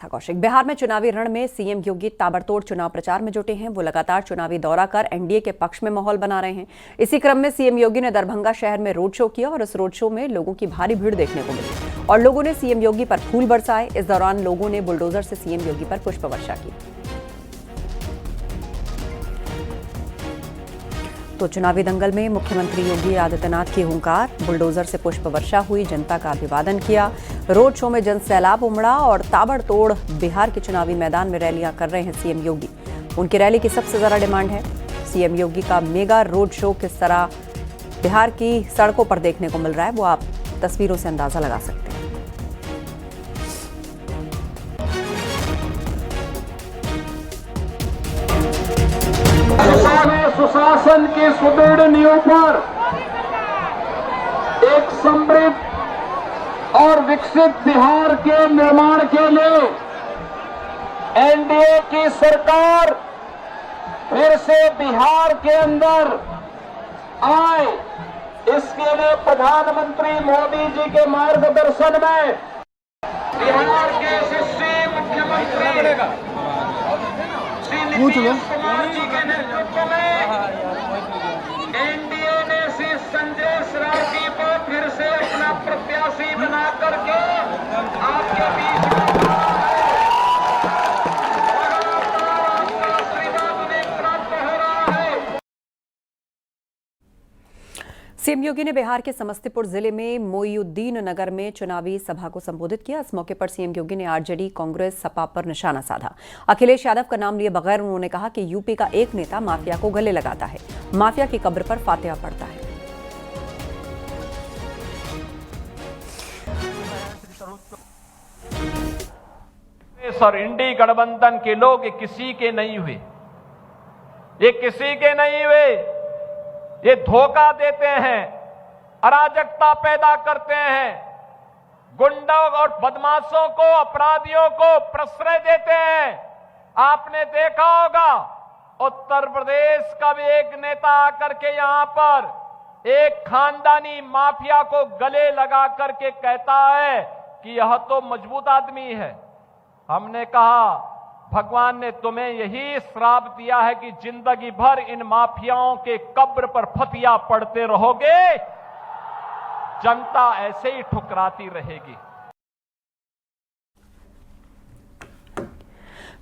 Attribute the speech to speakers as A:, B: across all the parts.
A: था कौशिक। बिहार में चुनावी रण में सीएम योगी ताबड़तोड़ चुनाव प्रचार में जुटे हैं। वो लगातार चुनावी दौरा कर एनडीए के पक्ष में माहौल बना रहे हैं। इसी क्रम में सीएम योगी ने दरभंगा शहर में रोड शो किया और इस रोड शो में लोगों की भारी भीड़ देखने को मिली और लोगों ने सीएम योगी पर फूल बरसाए। इस दौरान लोगों ने बुलडोजर से सीएम योगी पर पुष्प वर्षा की। तो चुनावी दंगल में मुख्यमंत्री योगी आदित्यनाथ की हुंकार, बुलडोजर से पुष्प वर्षा हुई, जनता का अभिवादन किया। रोड शो में जन सैलाब उमड़ा और ताबड़तोड़ बिहार के चुनावी मैदान में रैलियां कर रहे हैं सीएम योगी। उनकी रैली की सबसे ज्यादा डिमांड है सीएम योगी का मेगा रोड शो किस तरह बिहार की सड़कों पर देखने को मिल रहा है, वो आप तस्वीरों से अंदाजा लगा सकते हैं।
B: सुशासन की सुदृढ़ नींव पर एक समृद्ध और विकसित बिहार के निर्माण के लिए एनडीए की सरकार फिर से बिहार के अंदर आए, इसके लिए प्रधानमंत्री मोदी जी के मार्गदर्शन में बिहार के यशस्वी मुख्यमंत्री श्री नीतीश कुमार जी के नेतृत्व में एनडीए ने श्री संजय श्रावकी को फिर से अपना प्रत्याशी बना करके आपके बीच
A: सीएम योगी ने बिहार के समस्तीपुर जिले में मोइनुद्दीन नगर में चुनावी सभा को संबोधित किया। इस मौके पर सीएम योगी ने आरजेडी, कांग्रेस, सपा पर निशाना साधा। अखिलेश यादव का नाम लिए बगैर उन्होंने कहा कि यूपी का एक नेता माफिया को गले लगाता है, माफिया की कब्र पर फातिहा पड़ता है।
C: सर, इंडी गठबंधन के लोग ये किसी के नहीं हुए, ये किसी के नहीं हुए। ये धोखा देते हैं, अराजकता पैदा करते हैं, गुंडों और बदमाशों को, अपराधियों को प्रश्रय देते हैं। आपने देखा होगा उत्तर प्रदेश का भी एक नेता आकर के यहां पर एक खानदानी माफिया को गले लगा करके कहता है कि यह तो मजबूत आदमी है। हमने कहा भगवान ने तुम्हें यही श्राप दिया है कि जिंदगी भर इन माफियाओं के कब्र पर फतिया पड़ते रहोगे, जनता ऐसे ही ठुकराती रहेगी।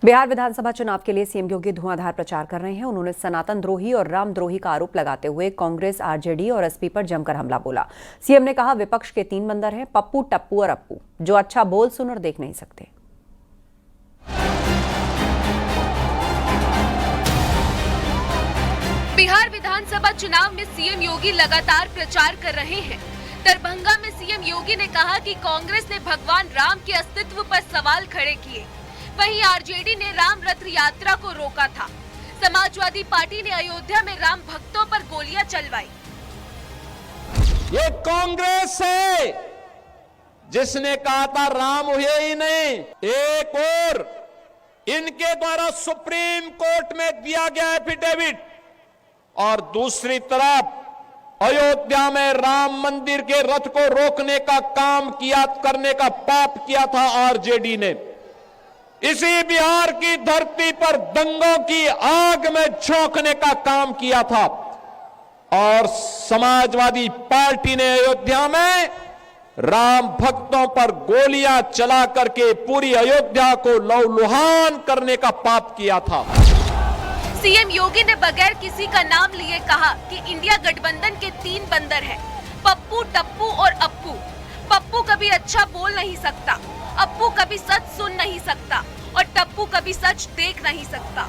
A: बिहार विधानसभा चुनाव के लिए सीएम योगी धुआंधार प्रचार कर रहे हैं। उन्होंने सनातन द्रोही और रामद्रोही का आरोप लगाते हुए कांग्रेस, आरजेडी और एसपी पर जमकर हमला बोला। सीएम ने कहा विपक्ष के 3 बंदर हैं, पप्पू, टप्पू और अप्पू, जो अच्छा बोल सुन और देख नहीं सकते।
D: बिहार विधानसभा चुनाव में सीएम योगी लगातार प्रचार कर रहे हैं। दरभंगा में सीएम योगी ने कहा कि कांग्रेस ने भगवान राम के अस्तित्व पर सवाल खड़े किए, वहीं आरजेडी ने राम रथ यात्रा को रोका था। समाजवादी पार्टी ने अयोध्या में राम भक्तों पर गोलियां चलवाई।
C: ये कांग्रेस है जिसने कहा था राम हुए ही नहीं। एक और इनके द्वारा सुप्रीम कोर्ट में दिया गया एफिडेविट और दूसरी तरफ अयोध्या में राम मंदिर के रथ को रोकने का काम किया, करने का पाप किया था आरजेडी ने। इसी बिहार की धरती पर दंगों की आग में झोंकने का काम किया था और समाजवादी पार्टी ने अयोध्या में राम भक्तों पर गोलियां चला करके पूरी अयोध्या को लहूलुहान करने का पाप किया था।
D: सीएम योगी ने बगैर किसी का नाम लिए कहा कि इंडिया गठबंधन के 3 बंदर हैं, पप्पू, टप्पू और अप्पू। पप्पू कभी अच्छा बोल नहीं सकता, अप्पू कभी सच सुन नहीं सकता और टप्पू कभी सच देख नहीं सकता।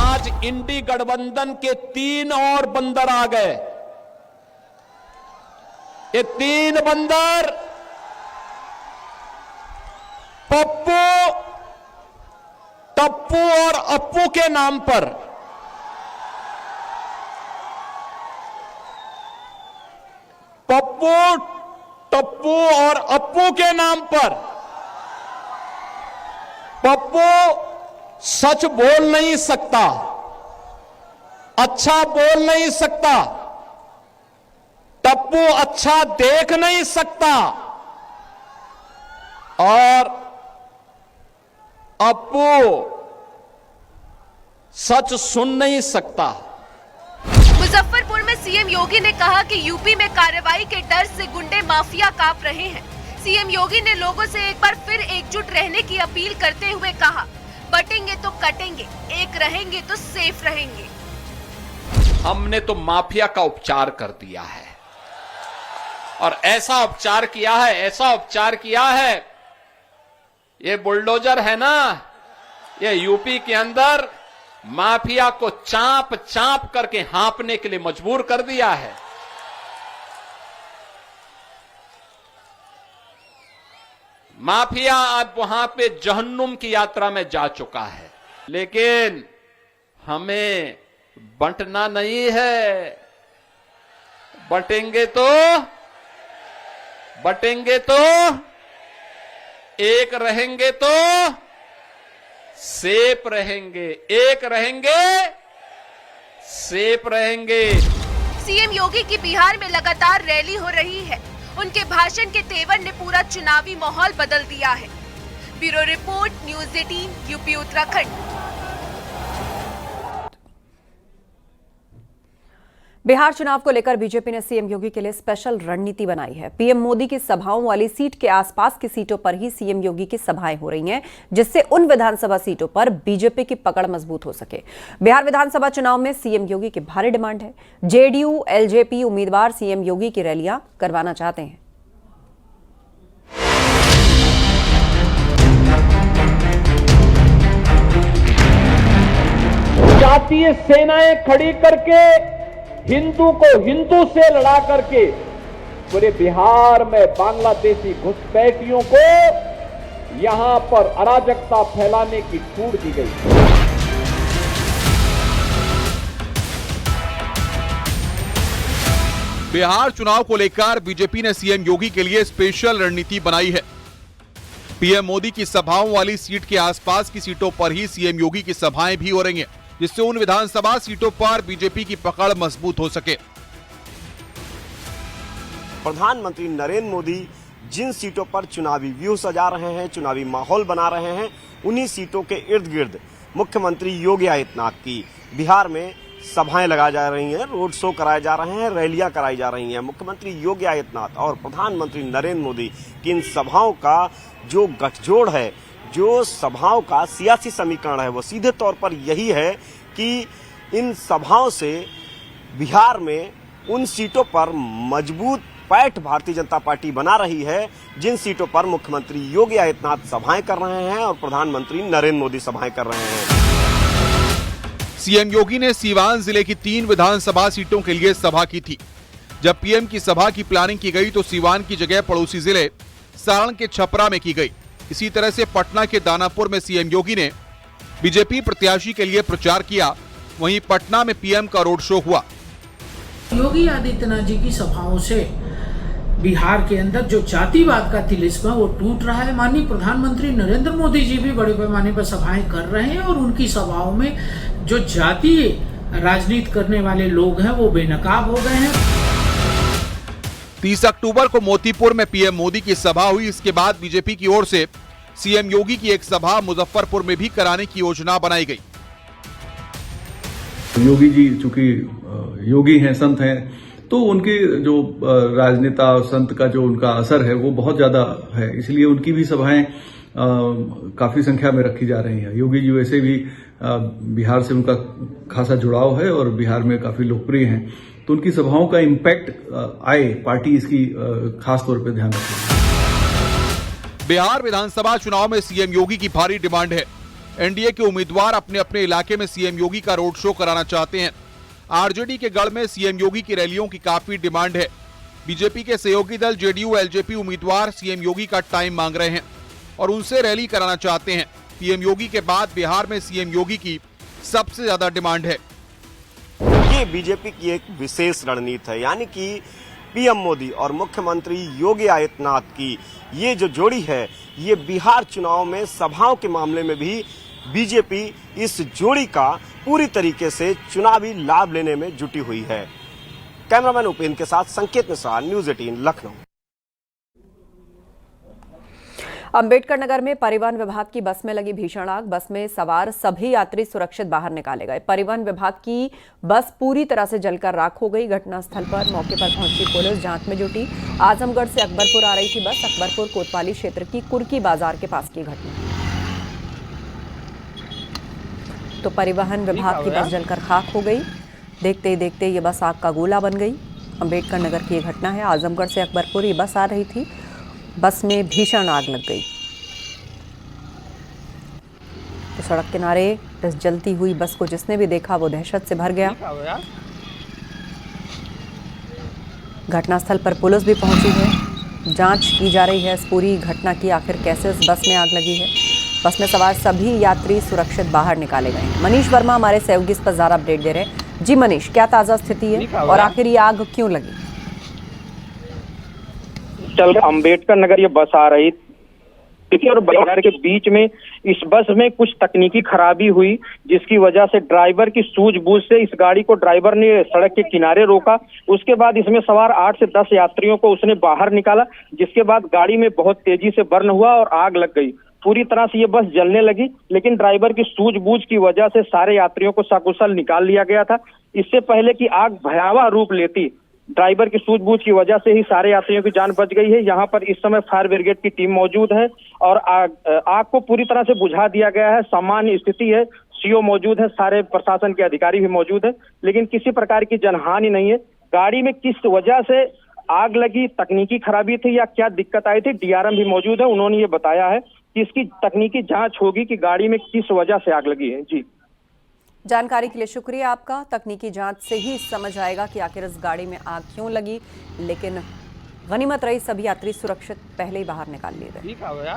C: आज इंडी गठबंधन के 3 और बंदर आ गए। ये 3 बंदर पप्पू, टप्पू और अप्पू के नाम पर पप्पू, टप्पू और अप्पू के नाम पर पप्पू सच बोल नहीं सकता, अच्छा बोल नहीं सकता, टप्पू अच्छा देख नहीं सकता और अपू सच सुन नहीं सकता।
D: मुजफ्फरपुर में सीएम योगी ने कहा कि यूपी में कार्रवाई के डर से गुंडे माफिया कांप रहे हैं। सीएम योगी ने लोगों से एक बार फिर एकजुट रहने की अपील करते हुए कहा, बटेंगे तो कटेंगे, एक रहेंगे तो सेफ रहेंगे।
C: हमने तो माफिया का उपचार कर दिया है और ऐसा उपचार किया है, ये बुलडोजर है ना, ये यूपी के अंदर माफिया को चांप चांप करके हाँपने के लिए मजबूर कर दिया है। माफिया अब वहां पे जहन्नुम की यात्रा में जा चुका है, लेकिन हमें बंटना नहीं है। बटेंगे तो एक रहेंगे तो सेफ रहेंगे, एक रहेंगे सेफ रहेंगे।
D: सीएम योगी की बिहार में लगातार रैली हो रही है। उनके भाषण के तेवर ने पूरा चुनावी माहौल बदल दिया है। Bureau report, news 18, UP Uttarakhand.
A: Bihar चुनाव को लेकर बीजेपी ने सीएम योगी के लिए स्पेशल रणनीति बनाई है। पीएम मोदी की सभाओं वाली सीट के आसपास की सीटों पर ही सीएम योगी की सभाएं हो रही हैं, जिससे उन विधानसभा सीटों पर बीजेपी की पकड़ मजबूत हो सके। बिहार विधानसभा चुनाव में सीएम योगी की भारी डिमांड है। जेडीयू, एलजेपी उम्मीदवार सीएम योगी की रैलियां करवाना चाहते हैं।
B: जातीय सेनाएं खड़ी करके हिंदू को हिंदू से लड़ा करके पूरे बिहार में बांग्लादेशी घुसपैठियों को यहां पर अराजकता फैलाने की छूट दी गई।
E: बिहार चुनाव को लेकर बीजेपी ने सीएम योगी के लिए स्पेशल रणनीति बनाई है। पीएम मोदी की सभाओं वाली सीट के आसपास की सीटों पर ही सीएम योगी की सभाएं भी हो रही हैं, जिससे उन विधानसभा सीटों पर बीजेपी की पकड़ मजबूत हो सके।
F: प्रधानमंत्री नरेंद्र मोदी जिन सीटों पर चुनावी व्यू सजा रहे हैं, चुनावी माहौल बना रहे हैं, उन्हीं सीटों के इर्द गिर्द मुख्यमंत्री योगी आदित्यनाथ की बिहार में सभाएं लगाई जा रही हैं, रोड शो कराए जा रहे हैं, रैलियां कराई जा रही हैं। मुख्यमंत्री योगी आदित्यनाथ और प्रधानमंत्री नरेंद्र मोदी की इन सभाओं का जो गठजोड़ है, जो सभाओं का सियासी समीकरण है, वो सीधे तौर पर यही है कि इन सभाओं से बिहार में उन सीटों पर मजबूत पैठ भारतीय जनता पार्टी बना रही है, जिन सीटों पर मुख्यमंत्री योगी आदित्यनाथ सभाएं कर रहे हैं और प्रधानमंत्री नरेंद्र मोदी सभाएं कर रहे हैं।
E: सीएम योगी ने सीवान जिले की 3 विधानसभा सीटों के लिए सभा की थी। जब पीएम की सभा की प्लानिंग की गई तो सीवान की जगह पड़ोसी जिले सारण के छपरा में की गई। इसी तरह से पटना के दानापुर में सीएम योगी ने बीजेपी प्रत्याशी के लिए प्रचार किया। वहीं पटना में पीएम का रोड शो हुआ।
G: योगी आदित्यनाथ जी की सभाओं से बिहार के अंदर जो जातिवाद का तिलिस्म है वो टूट रहा है। माननीय प्रधानमंत्री नरेंद्र मोदी जी भी बड़े पैमाने पर सभाएं कर रहे हैं और उनकी सभाओं में जो जातीय राजनीति करने वाले लोग हैं वो बेनकाब हो गए हैं।
E: 30 अक्टूबर को मोतीपुर में पीएम मोदी की सभा हुई। इसके बाद बीजेपी की ओर से सीएम योगी की एक सभा मुजफ्फरपुर में भी कराने की योजना बनाई गई।
H: योगी जी चूंकि योगी हैं, संत हैं, तो उनकी जो राजनेता संत का जो उनका असर है वो बहुत ज्यादा है, इसलिए उनकी भी सभाएं काफी संख्या में रखी जा रही हैं। योगी जी वैसे भी बिहार से उनका खासा जुड़ाव है और बिहार में काफी लोकप्रिय हैं, तो उनकी सभाओं का इम्पैक्ट आए, पार्टी इसकी खास तौर पर ध्यान रखे।
E: बिहार विधानसभा चुनाव में सीएम योगी की भारी डिमांड है। एनडीए के उम्मीदवार अपने अपने इलाके में सीएम योगी का रोड शो कराना चाहते हैं। आरजेडी के गढ़ में सीएम योगी की रैलियों की काफी डिमांड है। बीजेपी के सहयोगी दल जेडीयू, एलजेपी उम्मीदवार सीएम योगी का टाइम मांग रहे हैं और उनसे रैली कराना चाहते हैं। पीएम योगी के बाद बिहार में सीएम योगी की सबसे ज्यादा डिमांड है।
F: ये बीजेपी की एक विशेष रणनीति है, यानी कि पीएम मोदी और मुख्यमंत्री योगी आदित्यनाथ की ये जो जोड़ी है, ये बिहार चुनाव में सभाओं के मामले में भी बीजेपी इस जोड़ी का पूरी तरीके से चुनावी लाभ लेने में जुटी हुई है। कैमरामैन उपेंद्र के साथ संकेत मिश्रा, न्यूज़ 18 लखनऊ।
A: अंबेडकर नगर में परिवहन विभाग की बस में लगी भीषण आग। बस में सवार सभी यात्री सुरक्षित बाहर निकाले गए। परिवहन विभाग की बस पूरी तरह से जलकर राख हो गई। घटनास्थल पर मौके पर पहुंची पुलिस जांच में जुटी। आजमगढ़ से अकबरपुर आ रही थी बस। अकबरपुर कोतवाली क्षेत्र की कुर्की बाजार के पास की घटना। तो परिवहन विभाग की बस जलकर खाक हो गई। देखते ही देखते ये बस आग का गोला बन गई। अंबेडकर नगर की ये घटना है। आजमगढ़ से अकबरपुर ये बस आ रही थी। बस में भीषण आग लग गई। तो सड़क किनारे इस जलती हुई बस को जिसने भी देखा वो दहशत से भर गया। घटनास्थल पर पुलिस भी पहुंची है। जांच की जा रही है इस पूरी घटना की, आखिर कैसे इस बस में आग लगी है। बस में सवार सभी यात्री सुरक्षित बाहर निकाले गए। मनीष वर्मा हमारे सहयोगी इस पर ज्यादा अपडेट दे रहे हैं। जी मनीष, क्या ताजा स्थिति है और आखिर ये आग क्यों लगी?
I: चल अंबेडकर नगर ये बस आ रही थी और बाजार के बीच में इस बस में कुछ तकनीकी खराबी हुई, जिसकी वजह से ड्राइवर की सूझबूझ से इस गाड़ी को ड्राइवर ने सड़क के किनारे रोका। उसके बाद इसमें सवार 8 से 10 यात्रियों को उसने बाहर निकाला, जिसके बाद गाड़ी में बहुत तेजी से बर्न हुआ और आग लग गई। पूरी तरह से ये बस जलने लगी, लेकिन ड्राइवर की सूझबूझ की वजह से सारे यात्रियों को सकुशल निकाल लिया गया था। इससे पहले कि आग भयावह रूप लेती, ड्राइवर की सूझबूझ की वजह से ही सारे यात्रियों की जान बच गई है। यहाँ पर इस समय फायर ब्रिगेड की टीम मौजूद है और आग को पूरी तरह से बुझा दिया गया है। सामान्य स्थिति है, सीओ मौजूद है, सारे प्रशासन के अधिकारी भी मौजूद है, लेकिन किसी प्रकार की जनहानि नहीं है। गाड़ी में किस वजह से आग लगी, तकनीकी खराबी थी या क्या दिक्कत आई थी, डीआरएम भी मौजूद है। उन्होंने ये बताया है कि इसकी तकनीकी जांच होगी कि गाड़ी में किस वजह से आग लगी है। जी,
A: जानकारी के लिए शुक्रिया आपका। तकनीकी जांच से ही समझ आएगा कि आखिर इस गाड़ी में आग क्यों लगी, लेकिन गनीमत रही सभी यात्री सुरक्षित पहले ही बाहर निकाल लिए गए।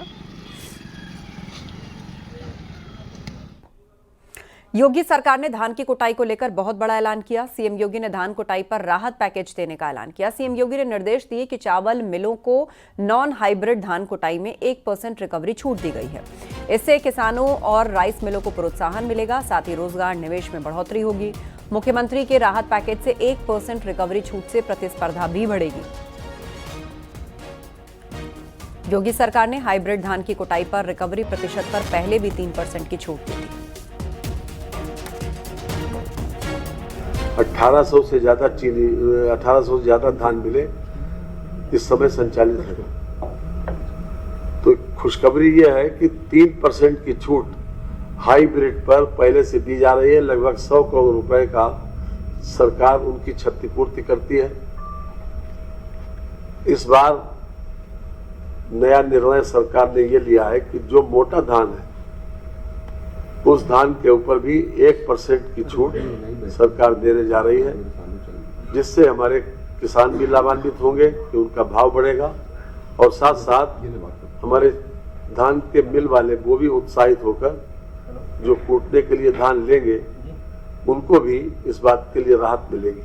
A: योगी सरकार ने धान की कुटाई को लेकर बहुत बड़ा ऐलान किया। सीएम योगी ने धान कुटाई पर राहत पैकेज देने का ऐलान किया। सीएम योगी ने निर्देश दिए कि चावल मिलों को नॉन हाइब्रिड धान कुटाई में 1% रिकवरी छूट दी गई है। इससे किसानों और राइस मिलों को प्रोत्साहन मिलेगा, साथ ही रोजगार निवेश में बढ़ोतरी होगी। मुख्यमंत्री के राहत पैकेज से 1% रिकवरी छूट से प्रतिस्पर्धा भी बढ़ेगी। योगी सरकार ने हाइब्रिड धान की कुटाई पर रिकवरी प्रतिशत पर पहले भी 3% की छूट दी थी।
J: 1800 से ज्यादा चीनी, 1800 से ज्यादा धान मिले इस समय संचालित है। तो खुशखबरी यह है कि 3% की छूट हाइब्रिड पर पहले से दी जा रही है। लगभग 100 करोड़ रुपए का सरकार उनकी क्षतिपूर्ति करती है। इस बार नया निर्णय सरकार ने यह लिया है कि जो मोटा धान है उस धान के ऊपर भी 1% की छूट सरकार देने जा रही है, जिससे हमारे किसान भी लाभान्वित होंगे कि उनका भाव बढ़ेगा और साथ साथ हमारे धान के मिल वाले वो भी उत्साहित होकर जो कूटने के लिए धान लेंगे उनको भी इस बात के लिए राहत मिलेगी।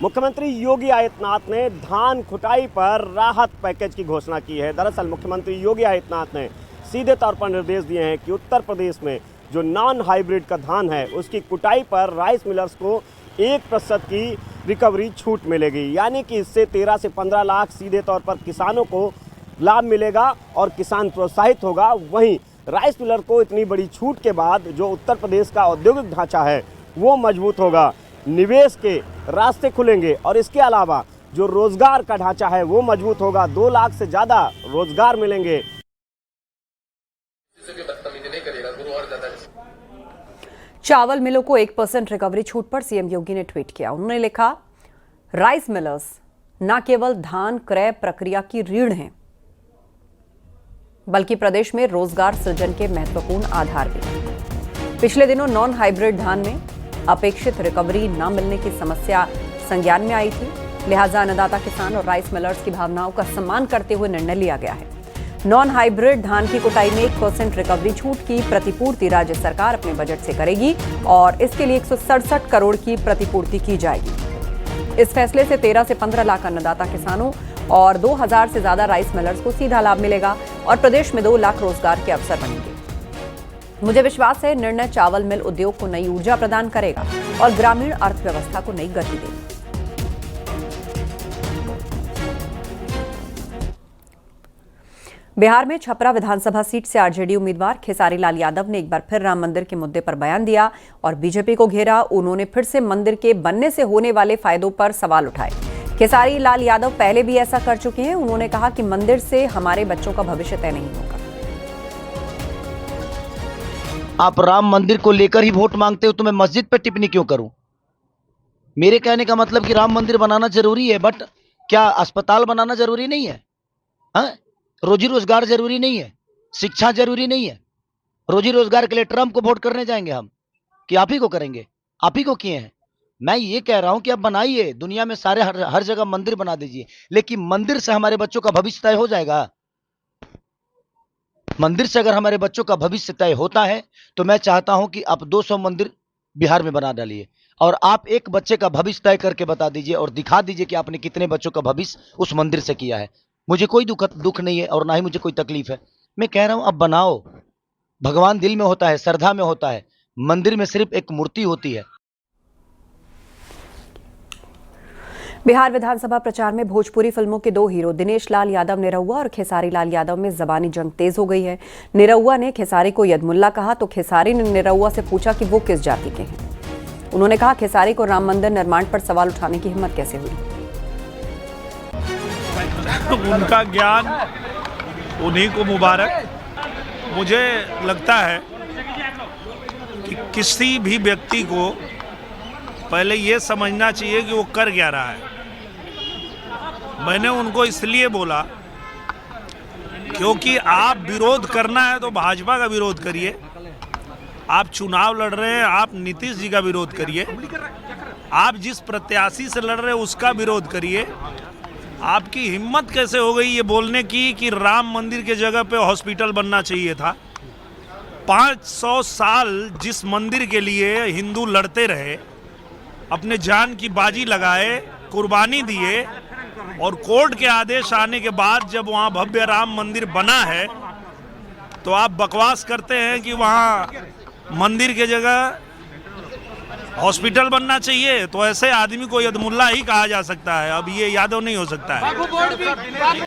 F: मुख्यमंत्री योगी आदित्यनाथ ने धान कुटाई पर राहत पैकेज की घोषणा की है। दरअसल मुख्यमंत्री योगी आदित्यनाथ ने सीधे तौर पर निर्देश दिए हैं कि उत्तर प्रदेश में जो नॉन हाइब्रिड का धान है उसकी कुटाई पर राइस मिलर्स को 1% की रिकवरी छूट मिलेगी। यानी कि इससे 13 से 15 लाख सीधे तौर पर किसानों को लाभ मिलेगा और किसान प्रोत्साहित होगा। वहीं राइस मिलर को इतनी बड़ी छूट के बाद जो उत्तर प्रदेश का औद्योगिक ढांचा है वो मजबूत होगा, निवेश के रास्ते खुलेंगे और इसके अलावा जो रोजगार का ढांचा है वो मजबूत होगा। 2 लाख से ज़्यादा रोजगार मिलेंगे।
A: चावल मिलों को 1% रिकवरी छूट पर सीएम योगी ने ट्वीट किया। उन्होंने लिखा, राइस मिलर्स न केवल धान क्रय प्रक्रिया की रीढ़ हैं, बल्कि प्रदेश में रोजगार सृजन के महत्वपूर्ण आधार भी। पिछले दिनों नॉन हाइब्रिड धान में अपेक्षित रिकवरी न मिलने की समस्या संज्ञान में आई थी, लिहाजा अन्नदाता किसान और राइस मिलर्स की भावनाओं का सम्मान करते हुए निर्णय लिया गया है। नॉन हाइब्रिड धान की कुटाई में 1% रिकवरी छूट की प्रतिपूर्ति राज्य सरकार अपने बजट से करेगी और इसके लिए 167 करोड़ की प्रतिपूर्ति की जाएगी। इस फैसले से 13 से 15 लाख अन्नदाता किसानों और 2000 से ज्यादा राइस मिलर्स को सीधा लाभ मिलेगा और प्रदेश में 2 लाख रोजगार के अवसर बनेंगे। मुझे विश्वास है निर्णय चावल मिल उद्योग को नई ऊर्जा प्रदान करेगा और ग्रामीण अर्थव्यवस्था को नई गति देगा। बिहार में छपरा विधानसभा सीट से आरजेडी उम्मीदवार खेसारी लाल यादव ने एक बार फिर राम मंदिर के मुद्दे पर बयान दिया और बीजेपी को घेरा। उन्होंने फिर से मंदिर के बनने से होने वाले फायदों पर सवाल उठाए। खेसारी लाल यादव पहले भी ऐसा कर चुके हैं। उन्होंने कहा कि मंदिर से हमारे बच्चों का भविष्य तय नहीं होगा।
K: आप राम मंदिर को लेकर ही वोट मांगते हो तो मैं मस्जिद पर टिप्पणी क्यों करूं? मेरे कहने का मतलब कि राम मंदिर बनाना जरूरी है, बट क्या अस्पताल बनाना जरूरी नहीं है? रोजी रोजगार जरूरी नहीं है? शिक्षा जरूरी नहीं है? रोजी रोजगार के लिए ट्रम्प को वोट करने जाएंगे हम कि आप ही को करेंगे? आप ही को किए हैं। मैं ये कह रहा हूं कि आप बनाइए, दुनिया में सारे हर जगह मंदिर बना दीजिए, लेकिन मंदिर से हमारे बच्चों का भविष्य तय हो जाएगा? मंदिर से अगर हमारे बच्चों का भविष्य तय होता है तो मैं चाहता हूं कि आप 200 मंदिर बिहार में बना डालिए और आप एक बच्चे का भविष्य तय करके बता दीजिए और दिखा दीजिए कि आपने कितने बच्चों का भविष्य उस मंदिर से किया है। मुझे कोई दुख नहीं है और ना ही मुझे कोई तकलीफ है। मैं कह रहा हूं अब बनाओ। भगवान दिल में होता है, श्रद्धा में होता है, मंदिर में सिर्फ एक मूर्ति होती है।
A: बिहार विधानसभा प्रचार में भोजपुरी फिल्मों के दो हीरो दिनेश लाल यादव निरहुआ और खेसारी लाल यादव में जबानी जंग तेज हो गई है। निरहुआ ने खेसारी को यदमुल्ला कहा तो खेसारी ने निरहुआ से पूछा कि वो किस जाति के हैं। उन्होंने कहा खेसारी को राम मंदिर निर्माण पर सवाल उठाने की हिम्मत कैसे हुई।
L: उनका ज्ञान उन्हीं को मुबारक। मुझे लगता है कि किसी भी व्यक्ति को पहले ये समझना चाहिए कि वो कर क्या रहा है। मैंने उनको इसलिए बोला क्योंकि आप विरोध करना है तो भाजपा का विरोध करिए। आप चुनाव लड़ रहे हैं, आप नीतीश जी का विरोध करिए। आप जिस प्रत्याशी से लड़ रहे हैं उसका विरोध करिए। आपकी हिम्मत कैसे हो गई ये बोलने की कि राम मंदिर के जगह पे हॉस्पिटल बनना चाहिए था? 500 साल जिस मंदिर के लिए हिंदू लड़ते रहे, अपने जान की बाजी लगाए, कुर्बानी दिए और कोर्ट के आदेश आने के बाद जब वहाँ भव्य राम मंदिर बना है तो आप बकवास करते हैं कि वहाँ मंदिर के जगह हॉस्पिटल बनना चाहिए। तो ऐसे आदमी को यदमुल्ला ही कहा जा सकता है, अब ये यादव नहीं हो सकता है।